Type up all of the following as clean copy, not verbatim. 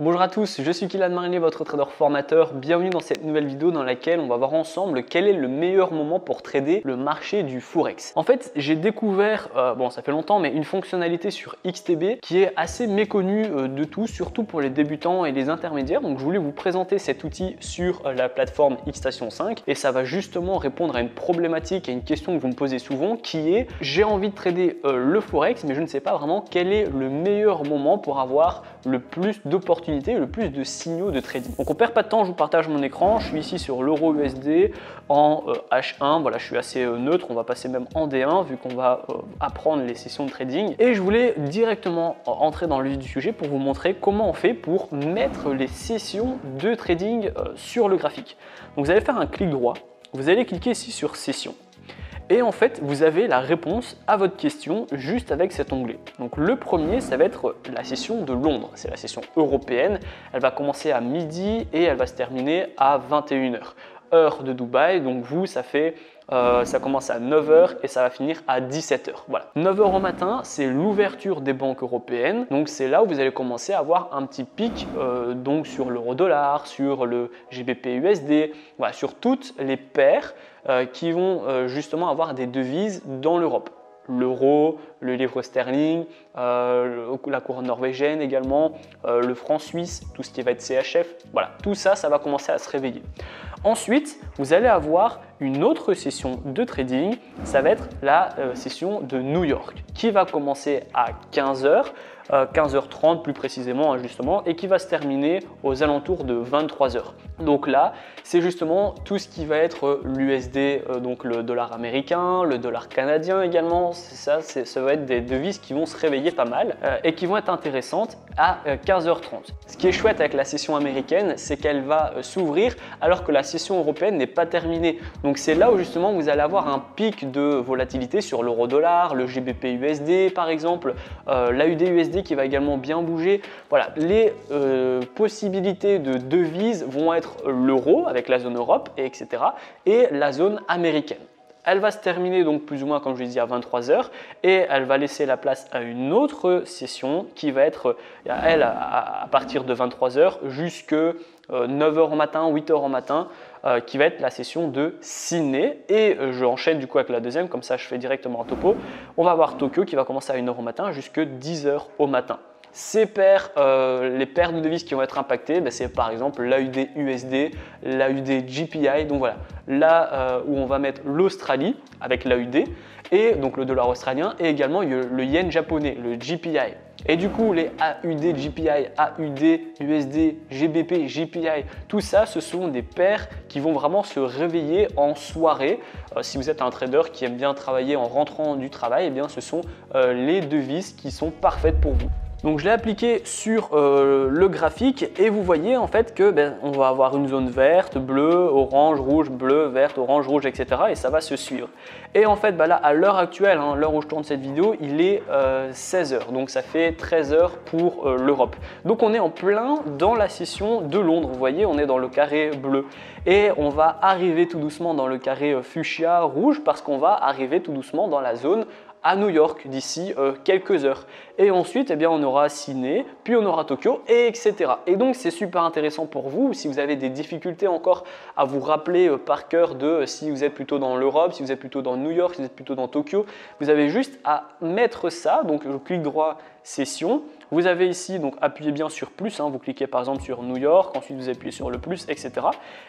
Bonjour à tous, je suis Kylian Marinier, votre trader formateur. Bienvenue dans cette nouvelle vidéo dans laquelle on va voir ensemble quel est le meilleur moment pour trader le marché du Forex. En fait, j'ai découvert, ça fait longtemps, mais une fonctionnalité sur XTB qui est assez méconnue de tous, surtout pour les débutants et les intermédiaires. Donc je voulais vous présenter cet outil sur la plateforme Xstation 5 et ça va justement répondre à une problématique et une question que vous me posez souvent qui est j'ai envie de trader le Forex mais je ne sais pas vraiment quel est le meilleur moment pour avoir le plus d'opportunités, le plus de signaux de trading. Donc on perd pas de temps, je vous partage mon écran, je suis ici sur l'euro USD en H1, voilà je suis assez neutre, on va passer même en D1 vu qu'on va apprendre les sessions de trading et je voulais directement entrer dans le vif du sujet pour vous montrer comment on fait pour mettre les sessions de trading sur le graphique. Donc vous allez faire un clic droit, vous allez cliquer ici sur session. Et en fait, vous avez la réponse à votre question juste avec cet onglet. Donc le premier, ça va être la session de Londres. C'est la session européenne. Elle va commencer à midi et elle va se terminer à 21h. Heure de Dubaï, donc vous, ça commence à 9h et ça va finir à 17h. Voilà. 9h au matin, c'est l'ouverture des banques européennes. Donc c'est là où vous allez commencer à avoir un petit pic donc sur l'euro-dollar, sur le GBP USD, voilà, sur toutes les paires qui vont justement avoir des devises dans l'Europe. L'euro, le livre sterling, la couronne norvégienne également, le franc suisse, tout ce qui va être CHF, voilà, tout ça, ça va commencer à se réveiller. Ensuite, vous allez avoir une autre session de trading, ça va être la session de New York qui va commencer à 15h, 15h30 plus précisément justement, et qui va se terminer aux alentours de 23h. Donc là, c'est justement tout ce qui va être l'USD, donc le dollar américain, le dollar canadien également, ça va être des devises qui vont se réveiller pas mal et qui vont être intéressantes à 15h30. Ce qui est chouette avec la session américaine, c'est qu'elle va s'ouvrir alors que la session européenne n'est pas terminée. Donc c'est là où justement vous allez avoir un pic de volatilité sur l'euro-dollar, le GBP USD par exemple, l'AUD USD qui va également bien bouger. Voilà, les possibilités de devises vont être l'euro avec la zone Europe, etc. et la zone américaine. Elle va se terminer donc plus ou moins comme je l'ai dit à 23h et elle va laisser la place à une autre session qui va être elle à partir de 23h jusque 9h au matin, 8h au matin qui va être la session de Sydney et je enchaîne du coup avec la deuxième, comme ça je fais directement un topo. On va avoir Tokyo qui va commencer à 1h au matin jusque 10h au matin. Ces paires, les paires de devises qui vont être impactées, c'est par exemple l'AUD USD, l'AUD GPI, donc voilà, là où on va mettre l'Australie avec l'AUD et donc le dollar australien et également le yen japonais, le GPI. Et du coup, les AUD, GPI, AUD, USD, GBP, GPI, tout ça, ce sont des paires qui vont vraiment se réveiller en soirée. Si vous êtes un trader qui aime bien travailler en rentrant du travail, eh bien, ce sont les devises qui sont parfaites pour vous. Donc je l'ai appliqué sur le graphique et vous voyez en fait que on va avoir une zone verte, bleue, orange, rouge, bleu, verte, orange, rouge, etc. et ça va se suivre. Et en fait là à l'heure actuelle, l'heure où je tourne cette vidéo, il est 16h, donc ça fait 13h pour l'Europe. Donc on est en plein dans la session de Londres, vous voyez on est dans le carré bleu et on va arriver tout doucement dans le carré fuchsia rouge parce qu'on va arriver tout doucement dans la zone à New York d'ici quelques heures. Et ensuite, on aura Sydney, puis on aura Tokyo, et etc. Et donc, c'est super intéressant pour vous si vous avez des difficultés encore à vous rappeler par cœur de si vous êtes plutôt dans l'Europe, si vous êtes plutôt dans New York, si vous êtes plutôt dans Tokyo. Vous avez juste à mettre ça, donc je clique droit session. Vous avez ici, donc appuyez bien sur plus, vous cliquez par exemple sur New York, ensuite vous appuyez sur le plus, etc.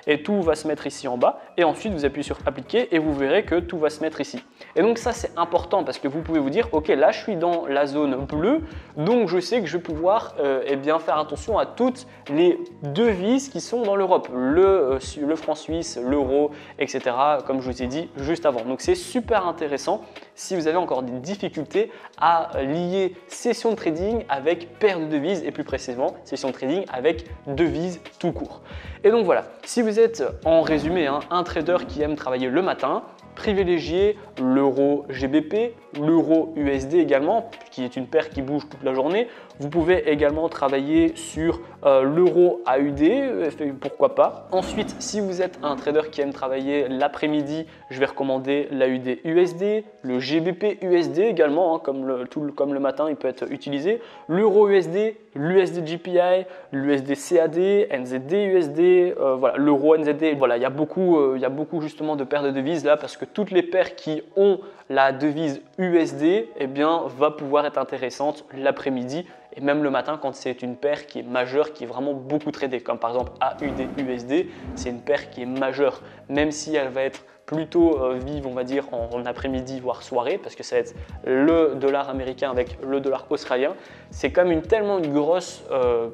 Et tout va se mettre ici en bas. Et ensuite, vous appuyez sur appliquer et vous verrez que tout va se mettre ici. Et donc ça, c'est important parce que vous pouvez vous dire, ok, là je suis dans la zone bleue, donc je sais que je vais pouvoir faire attention à toutes les devises qui sont dans l'Europe, le franc suisse, l'euro, etc. comme je vous ai dit juste avant. Donc c'est super intéressant si vous avez encore des difficultés à lier session de trading avec paire de devises et plus précisément session de trading avec devises tout court. Et donc voilà, si vous êtes en résumé un trader qui aime travailler le matin, privilégiez l'euro GBP, l'euro USD également, qui est une paire qui bouge toute la journée, Vous pouvez également travailler sur l'euro AUD, pourquoi pas. Ensuite, si vous êtes un trader qui aime travailler l'après-midi, je vais recommander l'AUD USD, le GBP USD également, hein, comme le matin, il peut être utilisé, l'euro USD, l'USD GPI, l'USD CAD, NZD USD, voilà, l'euro NZD. Voilà, il y a beaucoup justement de paires de devises là parce que toutes les paires qui ont la devise USD, eh bien, va pouvoir être intéressante l'après-midi et même le matin quand c'est une paire qui est majeure, qui est vraiment beaucoup tradée, comme par exemple AUD USD, c'est une paire qui est majeure, même si elle va être plutôt vive, on va dire, en après-midi, voire soirée, parce que ça va être le dollar américain avec le dollar australien. C'est comme tellement une grosse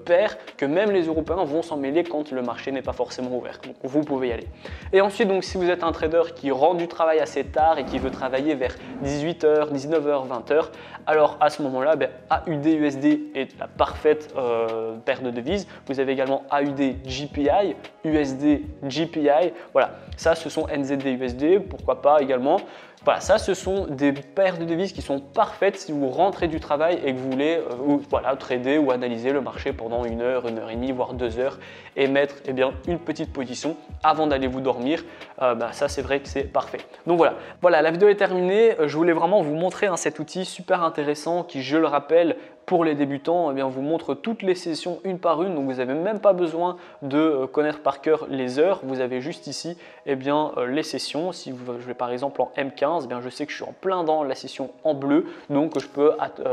paire que même les Européens vont s'en mêler quand le marché n'est pas forcément ouvert. Donc vous pouvez y aller. Et ensuite, donc, si vous êtes un trader qui rentre du travail assez tard et qui veut travailler vers 18h, 19h, 20h, alors à ce moment-là, AUD USD est la parfaite paire de devises. Vous avez également AUD GPI, USD GPI. Voilà, ça ce sont NZD USD, pourquoi pas également. Voilà, ça ce sont des paires de devises qui sont parfaites si vous rentrez du travail et que vous voulez trader ou analyser le marché pendant 1 heure, 1 heure et demie, voire 2 heures et mettre une petite position avant d'aller vous dormir. Ça c'est vrai que c'est parfait. Donc voilà, la vidéo est terminée. Je voulais vraiment vous montrer cet outil super intéressant qui, je le rappelle, pour les débutants, vous montre toutes les sessions une par une, donc vous n'avez même pas besoin de connaître par cœur les heures. Vous avez juste ici les sessions. Si je vais par exemple en M15, je sais que je suis en plein dans la session en bleu, donc je peux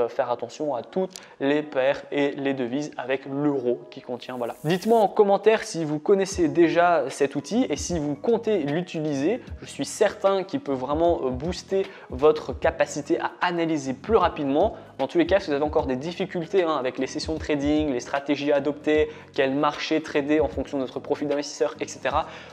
faire attention à toutes les paires et les devises avec l'euro qui contient. Voilà. Dites-moi en commentaire si vous connaissez déjà cet outil et si vous comptez l'utiliser. Je suis certain qu'il peut vraiment booster votre capacité à analyser plus rapidement. Dans tous les cas, si vous avez encore des difficultés avec les sessions de trading, les stratégies à adopter, quel marché trader en fonction de notre profil d'investisseur, etc.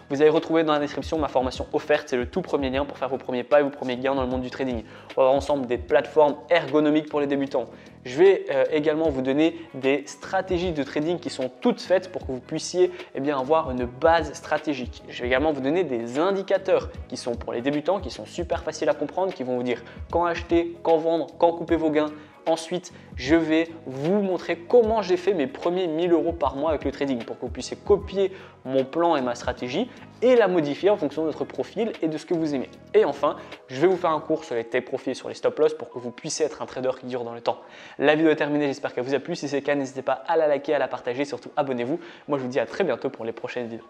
Vous allez retrouver dans la description ma formation offerte. C'est le tout premier lien pour faire vos premiers pas et vos premiers gains dans le monde du trading. On va voir ensemble des plateformes ergonomiques pour les débutants. Je vais également vous donner des stratégies de trading qui sont toutes faites pour que vous puissiez avoir une base stratégique. Je vais également vous donner des indicateurs qui sont pour les débutants, qui sont super faciles à comprendre, qui vont vous dire quand acheter, quand vendre, quand couper vos gains. Ensuite, je vais vous montrer comment j'ai fait mes premiers 1 000 € par mois avec le trading pour que vous puissiez copier mon plan et ma stratégie et la modifier en fonction de votre profil et de ce que vous aimez. Et enfin, je vais vous faire un cours sur les take profits et sur les stop loss pour que vous puissiez être un trader qui dure dans le temps. La vidéo est terminée, j'espère qu'elle vous a plu. Si c'est le cas, n'hésitez pas à la liker, à la partager, surtout abonnez-vous. Moi, je vous dis à très bientôt pour les prochaines vidéos.